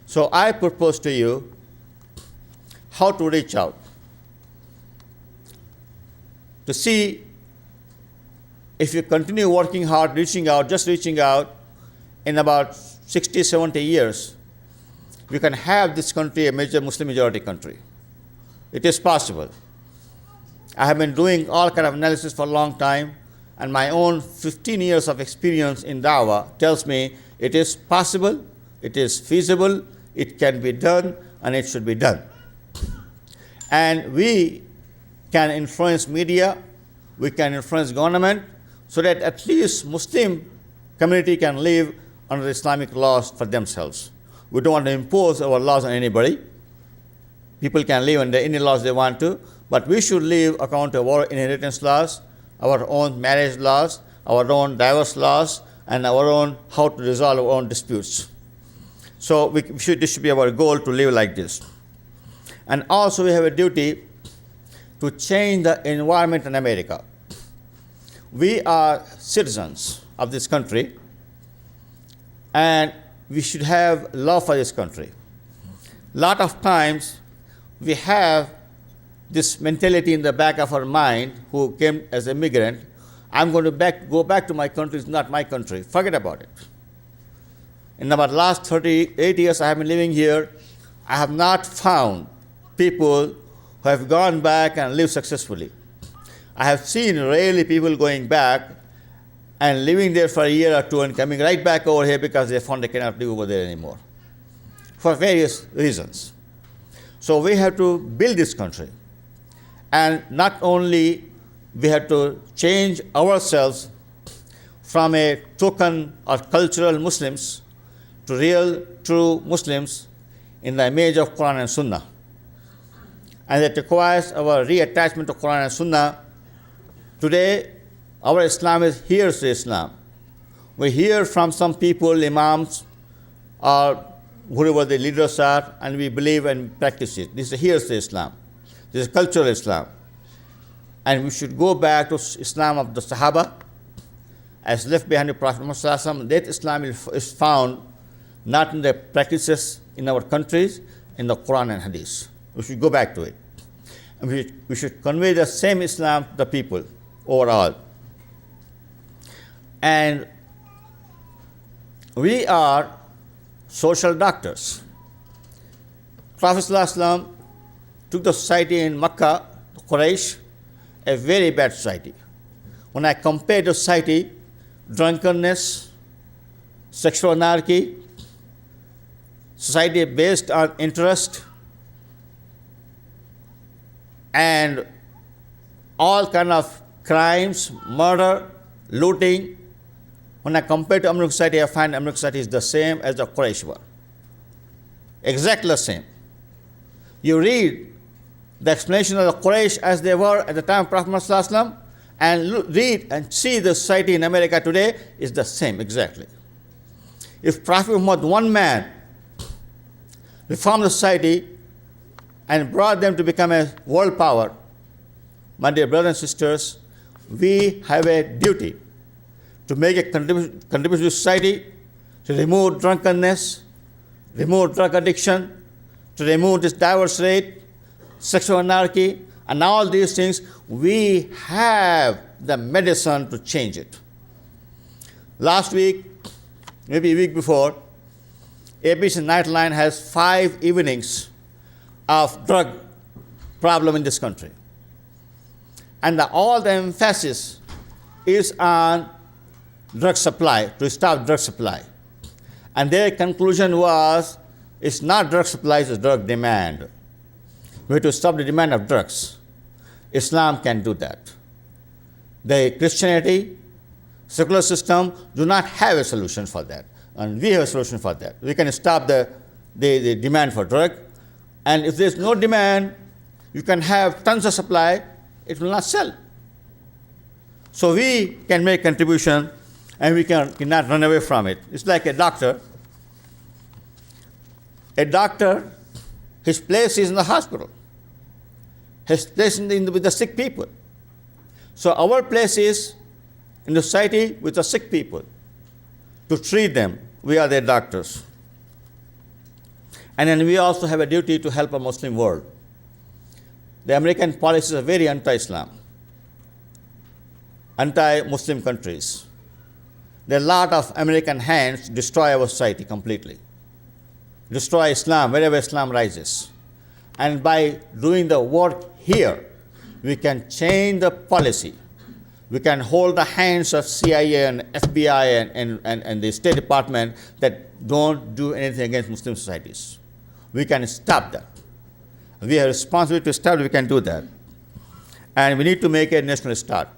So I propose to you how to reach out, to see if you continue working hard, reaching out, just reaching out, in about 60, 70 years, we can have this country a major Muslim majority country. It is possible. I have been doing all kind of analysis for a long time, and my own 15 years of experience in Dawah tells me it is possible, it is feasible, it can be done, and it should be done. And we can influence media, we can influence government, so that at least Muslim community can live under Islamic laws for themselves. We don't want to impose our laws on anybody. People can live under any laws they want to, but we should live according to our inheritance laws, our own marriage laws, our own divorce laws, and our own how to resolve our own disputes. So this should be our goal, to live like this. And also we have a duty to change the environment in America. We are citizens of this country, and we should have love for this country. A lot of times we have this mentality in the back of our mind, who came as an immigrant, I'm going to go back to my country, it's not my country. Forget about it. In about the last 38 years I have been living here, I have not found people who have gone back and lived successfully. I have seen rarely people going back and living there for a year or two and coming right back over here because they found they cannot live over there anymore, for various reasons. So we have to build this country. And not only we have to change ourselves from a token or cultural Muslims to real, true Muslims in the image of Quran and Sunnah. And that requires our reattachment to Quran and Sunnah. Today, our Islam is hearsay Islam. We hear from some people, imams, or whoever the leaders are, and we believe and practice it. This is hearsay Islam. This is cultural Islam. And we should go back to Islam of the Sahaba, as left behind the Prophet Muhammad. That Islam is found not in the practices in our countries, in the Quran and Hadith. We should go back to it. And we should convey the same Islam to the people overall. And we are social doctors. Prophet ﷺ took the society in Makkah, Quraysh, a very bad society. When I compare the society, drunkenness, sexual anarchy, society based on interest, and all kind of crimes, murder, looting. When I compare to American society, I find American society is the same as the Quraysh were. Exactly the same. You read the explanation of the Quraysh as they were at the time of Prophet Muhammad, and read and see the society in America today is the same exactly. If Prophet Muhammad, one man, reformed the society and brought them to become a world power, my dear brothers and sisters, we have a duty to make a contribution to society, to remove drunkenness, remove drug addiction, to remove this divorce rate, sexual anarchy, and all these things. We have the medicine to change it. Last week, maybe a week before, ABC Nightline has 5 evenings of drug problem in this country. And all the emphasis is on drug supply, to stop drug supply. And their conclusion was, it's not drug supply, it's drug demand. We have to stop the demand of drugs. Islam can do that. The Christianity, secular system do not have a solution for that. And we have a solution for that. We can stop the demand for drug. And if there's no demand, you can have tons of supply, it will not sell. So we can make contribution, and we cannot run away from it. It's like a doctor. A doctor, his place is in the hospital. His place is with the sick people. So our place is in the society with the sick people, to treat them. We are their doctors. And then we also have a duty to help a Muslim world. The American policies are very anti-Islam, anti-Muslim countries. There are a lot of American hands destroy our society completely, destroy Islam wherever Islam rises. And by doing the work here, we can change the policy. We can hold the hands of CIA and FBI and the State Department that don't do anything against Muslim societies. We can stop that. We have a responsibility to start, we can do that. And we need to make a national start.